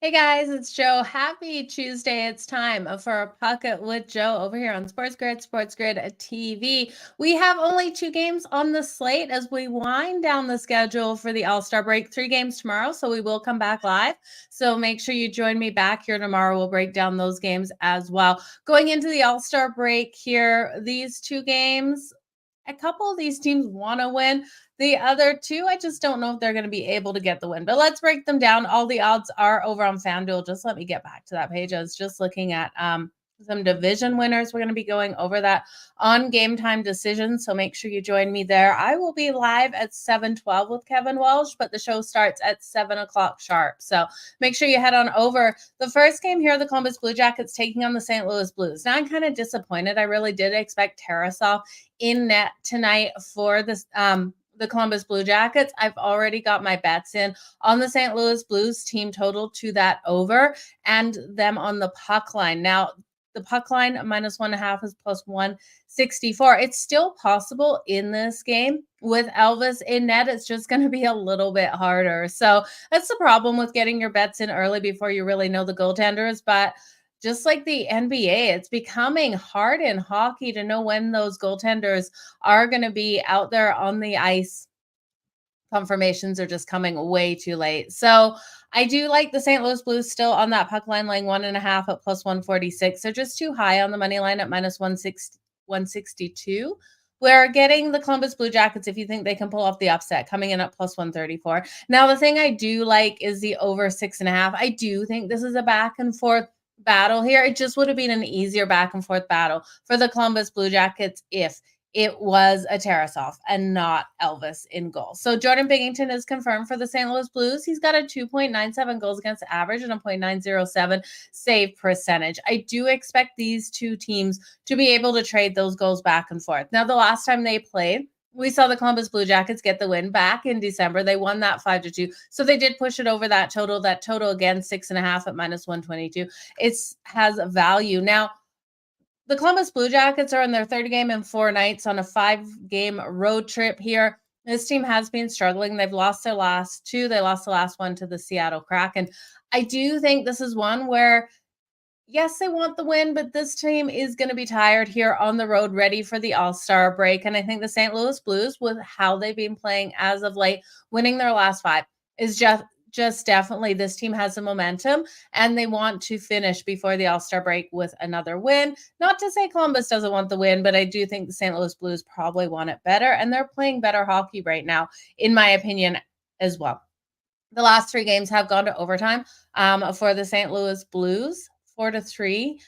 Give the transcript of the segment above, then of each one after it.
Hey guys, it's Joe. Happy Tuesday. It's time for a Pocket with Joe over here on SportsGrid TV. We have only 2 games on the slate as we wind down the schedule for the All-Star break. 3 games tomorrow, so we will come back live. So make sure you join me back here tomorrow. We'll break down those games as well. Going into the All-Star break here, these 2 games, a couple of these teams want to win. The other two, I just don't know if they're going to be able to get the win. But let's break them down. All the odds are over on FanDuel. Just let me get back to that page. I was just looking at some division winners. We're going to be going over that on Game Time Decisions. So make sure you join me there. I will be live at 7:12 with Kevin Welsh, but the show starts at 7 o'clock sharp. So make sure you head on over. The first game here, the Columbus Blue Jackets taking on the St. Louis Blues. Now I'm kind of disappointed. I really did expect Tarasov in net tonight for this the Columbus Blue Jackets. I've already got my bets in on the St. Louis Blues team total to that over and them on the puck line. Now, the puck line -1.5 is +164. It's still possible in this game with Elvis in net. It's just going to be a little bit harder. So that's the problem with getting your bets in early before you really know the goaltenders. But just like the NBA, it's becoming hard in hockey to know when those goaltenders are going to be out there on the ice. Confirmations are just coming way too late. So I do like the St. Louis Blues still on that puck line, laying 1.5 at +146. They're just too high on the money line at -162. We're getting the Columbus Blue Jackets if you think they can pull off the upset, coming in at +134. Now, the thing I do like is the over 6.5. I do think this is a back and forth battle here. It just would have been an easier back and forth battle for the Columbus Blue Jackets if it was a Tarasov and not Elvis in goal. So Jordan Binnington is confirmed for the St. Louis Blues. He's got a 2.97 goals against average and a .907 save percentage. I do expect these two teams to be able to trade those goals back and forth. Now, the last time they played, we saw the Columbus Blue Jackets get the win back in December. They won that 5-2. So they did push it over that total. That total, again, 6.5 at -122. It has value. Now, the Columbus Blue Jackets are in their third game in 4 nights on a 5-game road trip here. This team has been struggling. They've lost their last 2. They lost the last one to the Seattle Kraken. I do think this is one where, yes, they want the win, but this team is going to be tired here on the road, ready for the All-Star break. And I think the St. Louis Blues, with how they've been playing as of late, winning their last 5, is just definitely this team has some momentum and they want to finish before the All-Star break with another win. Not to say Columbus doesn't want the win, but I do think the St. Louis Blues probably want it better, and they're playing better hockey right now, in my opinion, as well. The last 3 games have gone to overtime for the St. Louis Blues. 4-3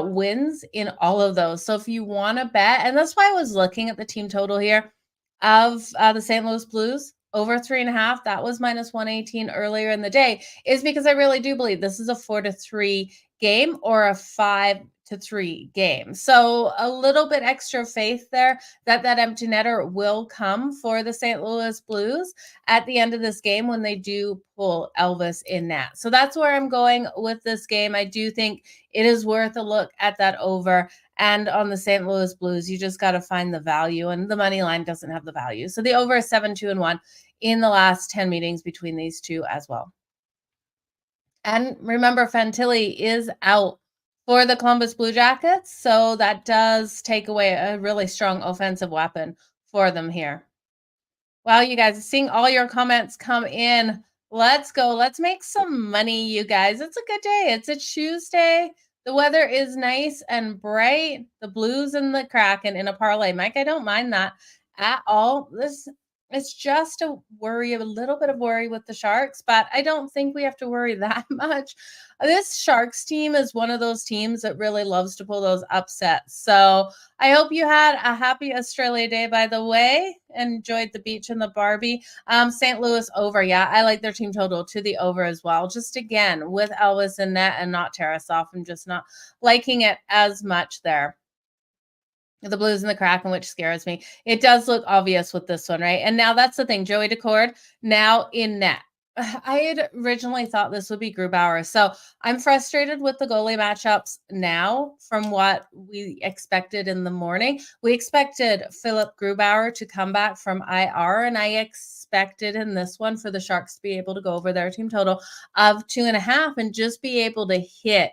wins in all of those. So if you want to bet, and that's why I was looking at the team total here of the St. Louis Blues, over 3.5, that was -118 earlier in the day, is because I really do believe this is a 4-3 game or a 5-3 game. So a little bit extra faith there that empty netter will come for the St. Louis Blues at the end of this game when they do pull Elvis in net. So that's where I'm going with this game. I do think it is worth a look at that over. And on the St. Louis Blues, you just got to find the value, and the money line doesn't have the value. So the over is 7-2-1 in the last 10 meetings between these two as well. And remember, Fantilli is out for the Columbus Blue Jackets, so that does take away a really strong offensive weapon for them here. Wow, you guys, seeing all your comments come in. Let's go. Let's make some money, you guys. It's a good day. It's a Tuesday. The weather is nice and bright. The Blues and the Kraken in a parlay. Mike, I don't mind that at all. It's just a little bit of worry with the Sharks, but I don't think we have to worry that much. This Sharks team is one of those teams that really loves to pull those upsets. So I hope you had a happy Australia Day, by the way. Enjoyed the beach and the Barbie. St. Louis over. Yeah, I like their team total to the over as well. Just again, with Elvis in net and not Tarasov, I'm just not liking it as much there. The Blues and the Kraken, which scares me. It does look obvious with this one, right? And now that's the thing. Joey Decord now in net. I had originally thought this would be Grubauer. So I'm frustrated with the goalie matchups now from what we expected in the morning. We expected Philip Grubauer to come back from IR, and I expected in this one for the Sharks to be able to go over their team total of 2.5 and just be able to hit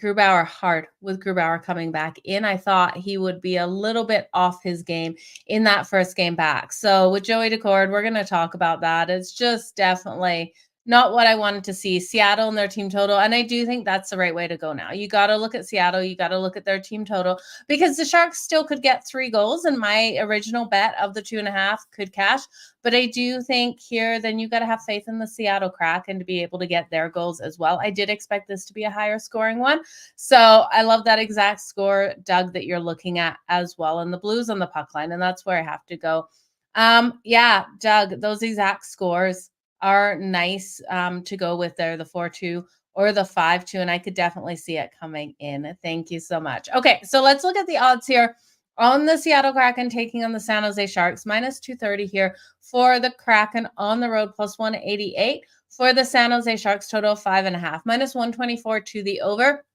Grubauer hard with Grubauer coming back in. I thought he would be a little bit off his game in that first game back. So with Joey Decord, we're going to talk about that. It's just definitely not what I wanted to see. Seattle and their team total. And I do think that's the right way to go now. You got to look at Seattle. You got to look at their team total because the Sharks still could get 3 goals. And my original bet of the 2.5 could cash. But I do think here, then you got to have faith in the Seattle Kraken to be able to get their goals as well. I did expect this to be a higher scoring one. So I love that exact score, Doug, that you're looking at as well. And the Blues on the puck line. And that's where I have to go. Yeah, Doug, those exact scores are nice to go with there, the 4-2 or the 5-2. And I could definitely see it coming in. Thank you so much. Okay, so let's look at the odds here on the Seattle Kraken taking on the San Jose Sharks. Minus 230 here for the Kraken on the road, plus 188 for the San Jose Sharks, total 5.5, minus 124 to the over.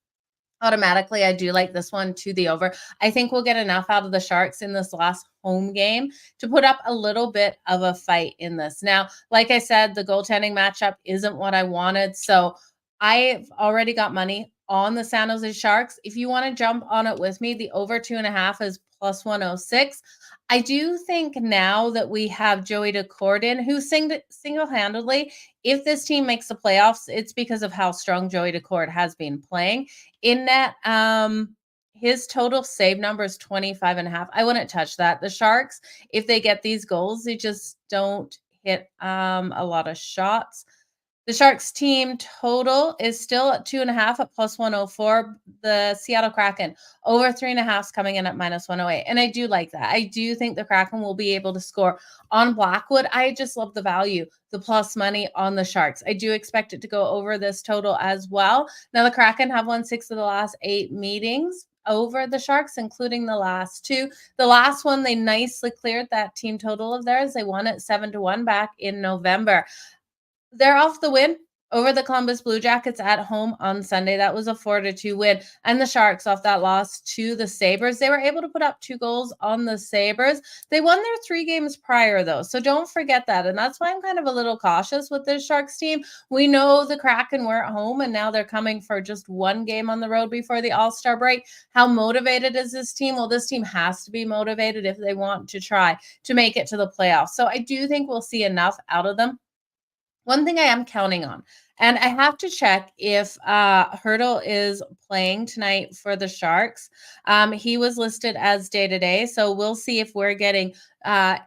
Automatically, I do like this one to the over. I think we'll get enough out of the Sharks in this last home game to put up a little bit of a fight in this. Now, like I said, the goaltending matchup isn't what I wanted. So I've already got money on the San Jose Sharks. If you want to jump on it with me, the over 2.5 is plus 106. I do think now that we have Joey Decordin, who single-handedly, if this team makes the playoffs, it's because of how strong Joey Decord has been playing. In that, his total save number is 25.5. I wouldn't touch that. The Sharks, if they get these goals, they just don't hit a lot of shots. The Sharks team total is still at 2.5 at plus 104. The Seattle Kraken over 3.5 is coming in at minus 108. And I do like that. I do think the Kraken will be able to score on Blackwood. I just love the value, the plus money on the Sharks. I do expect it to go over this total as well. Now, the Kraken have won 6 of the last 8 meetings over the Sharks, including the last 2. The last one, they nicely cleared that team total of theirs. They won it 7-1 back in November. They're off the win over the Columbus Blue Jackets at home on Sunday. That was a 4-2 win. And the Sharks off that loss to the Sabres. They were able to put up 2 goals on the Sabres. They won their 3 games prior, though. So don't forget that. And that's why I'm kind of a little cautious with this Sharks team. We know the Kraken were at home, and now they're coming for just 1 game on the road before the All-Star break. How motivated is this team? Well, this team has to be motivated if they want to try to make it to the playoffs. So I do think we'll see enough out of them. One thing I am counting on, and I have to check if Hurdle is playing tonight for the Sharks. He was listed as day-to-day, so we'll see if we're getting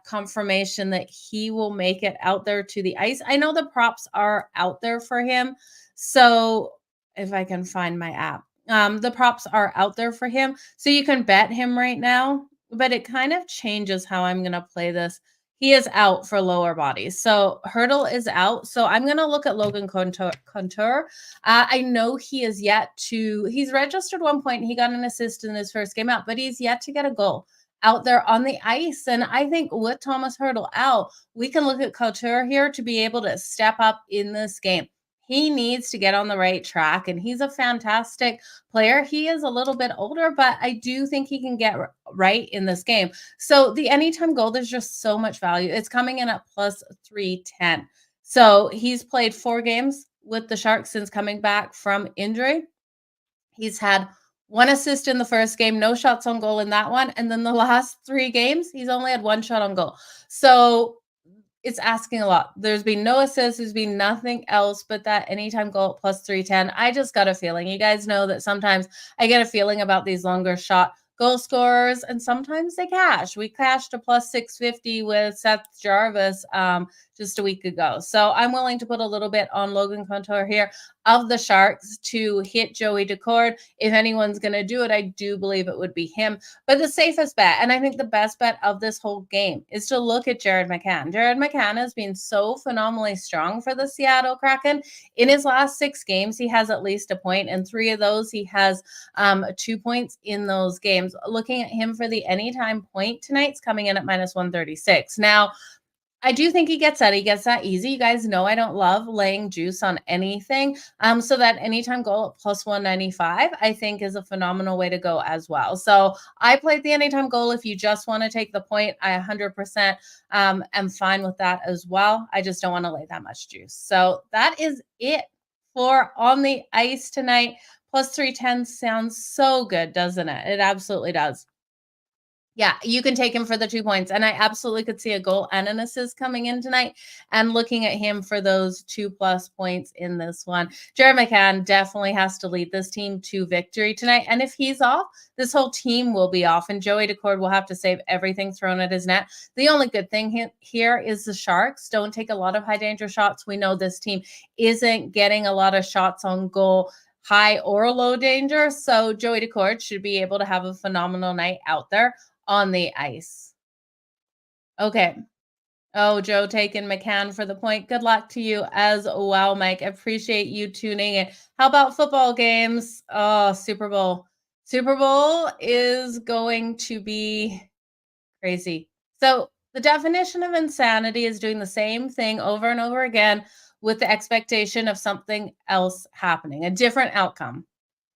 confirmation that he will make it out there to the ice. I know the props are out there for him, so if I can find my app. The props are out there for him, so you can bet him right now, but it kind of changes how I'm going to play this. He is out for lower bodies. So Hurdle is out. So I'm going to look at Logan Couture. I know he is yet to, he's registered 1 point. He got an assist in his first game out, but he's yet to get a goal out there on the ice. And I think with Thomas Hurdle out, we can look at Couture here to be able to step up in this game. He needs to get on the right track, and he's a fantastic player. He is a little bit older, but I do think he can get right in this game. So the anytime goal, there's just so much value. It's coming in at plus 310. So he's played 4 games with the Sharks since coming back from injury. He's had 1 assist in the first game, no shots on goal in that one. And then the last 3 games, he's only had 1 shot on goal. So it's asking a lot. There's been no assists. There's been nothing else but that anytime goal at plus 310. I just got a feeling. You guys know that sometimes I get a feeling about these longer shot goal scorers, and sometimes they cash. We cashed a plus 650 with Seth Jarvis just a week ago. So I'm willing to put a little bit on Logan Couture here of the Sharks to hit Joey Decord. If anyone's going to do it, I do believe it would be him. But the safest bet, and I think the best bet of this whole game, is to look at Jared McCann. Jared McCann has been so phenomenally strong for the Seattle Kraken. In his last 6 games, he has at least a point. In 3 of those, he has 2 points in those games. Looking at him for the anytime point tonight's coming in at minus 136. Now, I do think he gets that. He gets that easy. You guys know I don't love laying juice on anything. So that anytime goal at plus 195, I think is a phenomenal way to go as well. So I played the anytime goal. If you just want to take the point, I 100% am fine with that as well. I just don't want to lay that much juice. So that is it for on the ice tonight. Plus 310 sounds so good, doesn't it? It absolutely does. Yeah, you can take him for the 2 points, and I absolutely could see a goal and an assist coming in tonight, and looking at him for those 2+ points in this one. Jared McCann definitely has to lead this team to victory tonight, and if he's off, this whole team will be off, and Joey Daccord will have to save everything thrown at his net. The only good thing here is the Sharks don't take a lot of high danger shots. We know this team isn't getting a lot of shots on goal, high or low danger, so Joey Daccord should be able to have a phenomenal night out there on the ice. Okay. Oh, Joe taking McCann for the point. Good luck to you as well, Mike. Appreciate you tuning in. How about football games? Oh, Super Bowl. Super Bowl is going to be crazy. So, the definition of insanity is doing the same thing over and over again with the expectation of something else happening, a different outcome.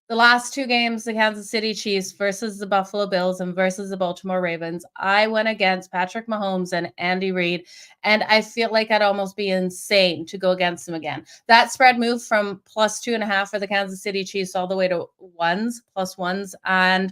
The last 2 games, the Kansas City Chiefs versus the Buffalo Bills and versus the Baltimore Ravens, I went against Patrick Mahomes and Andy Reid, and I feel like I'd almost be insane to go against them again. That spread moved from plus 2.5 for the Kansas City Chiefs all the way to plus ones, and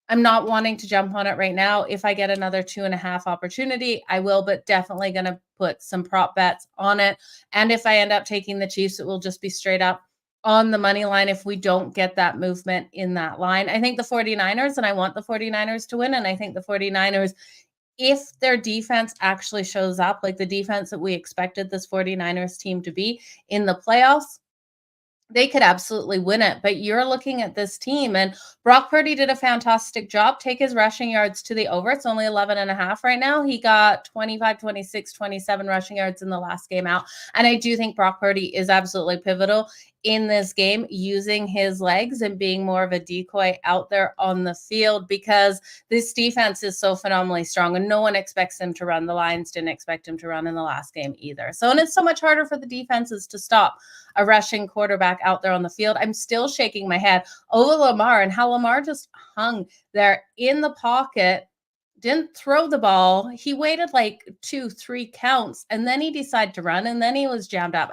I'm not wanting to jump on it right now. If I get another 2.5 opportunity, I will, but definitely going to put some prop bets on it. And if I end up taking the Chiefs, it will just be straight up on the money line if we don't get that movement in that line. I think the 49ers, and I want the 49ers to win, and I think the 49ers, if their defense actually shows up, like the defense that we expected this 49ers team to be in the playoffs, they could absolutely win it. But you're looking at this team, and Brock Purdy did a fantastic job. Take his rushing yards to the over. It's only 11.5 right now. He got 25, 26, 27 rushing yards in the last game out. And I do think Brock Purdy is absolutely pivotal in this game, using his legs and being more of a decoy out there on the field, because this defense is so phenomenally strong and no one expects him to run. The Lions didn't expect him to run in the last game either. So, and it's so much harder for the defenses to stop a rushing quarterback out there on the field. I'm still shaking my head over Lamar and how Lamar just hung there in the pocket, didn't throw the ball. He waited like 2-3 counts, and then he decided to run, and then he was jammed up.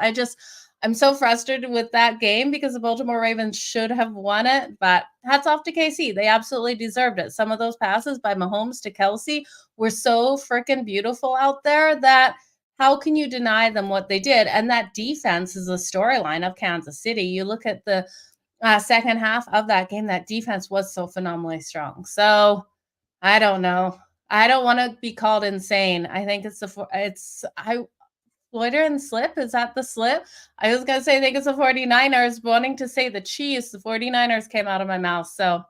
I'm so frustrated with that game because the Baltimore Ravens should have won it, but hats off to KC. They absolutely deserved it. Some of those passes by Mahomes to Kelsey were so freaking beautiful out there that how can you deny them what they did? And that defense is a storyline of Kansas City. You look at the second half of that game, that defense was so phenomenally strong. So I don't know. I don't want to be called insane. I think loiter and slip. Is that the slip? I was going to say, I think it's the 49ers. Wanting to say the Chiefs, the 49ers came out of my mouth. So,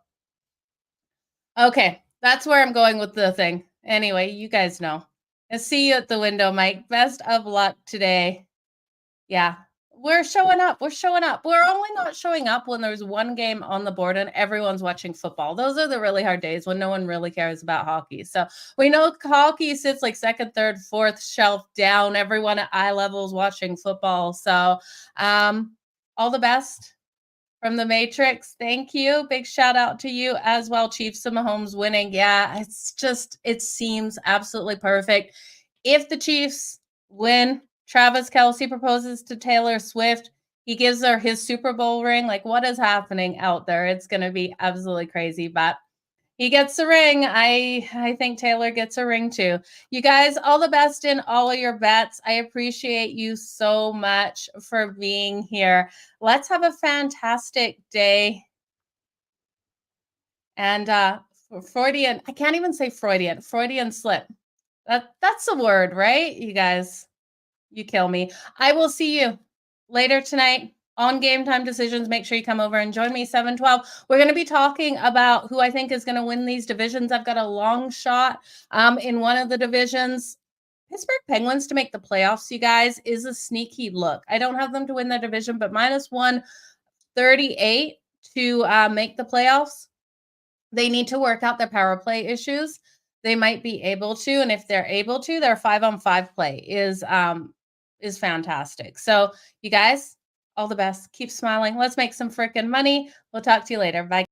okay. That's where I'm going with the thing. Anyway, you guys know. I'll see you at the window, Mike. Best of luck today. Yeah. We're showing up. We're showing up. We're only not showing up when there's one game on the board and everyone's watching football. Those are the really hard days when no one really cares about hockey. So we know hockey sits like second, third, fourth shelf down. Everyone at eye level is watching football. So all the best from the Matrix. Thank you. Big shout out to you as well. Chiefs and Mahomes winning. Yeah, it seems absolutely perfect. If the Chiefs win, Travis Kelce proposes to Taylor Swift. He gives her his Super Bowl ring. Like, what is happening out there? It's going to be absolutely crazy, but he gets the ring. I think Taylor gets a ring too. You guys, all the best in all of your bets. I appreciate you so much for being here. Let's have a fantastic day. And Freudian, I can't even say Freudian slip. That's the word, right? You guys. You kill me. I will see you later tonight on Game Time Decisions. Make sure you come over and join me 7:12. We're going to be talking about who I think is going to win these divisions. I've got a long shot in one of the divisions. Pittsburgh Penguins to make the playoffs, you guys, is a sneaky look. I don't have them to win their division, but minus 138 to make the playoffs. They need to work out their power play issues. they might be able to, and if they're able to, their 5-on-5 play is fantastic. So, you guys, all the best. Keep smiling. Let's make some freaking money. We'll talk to you later. Bye.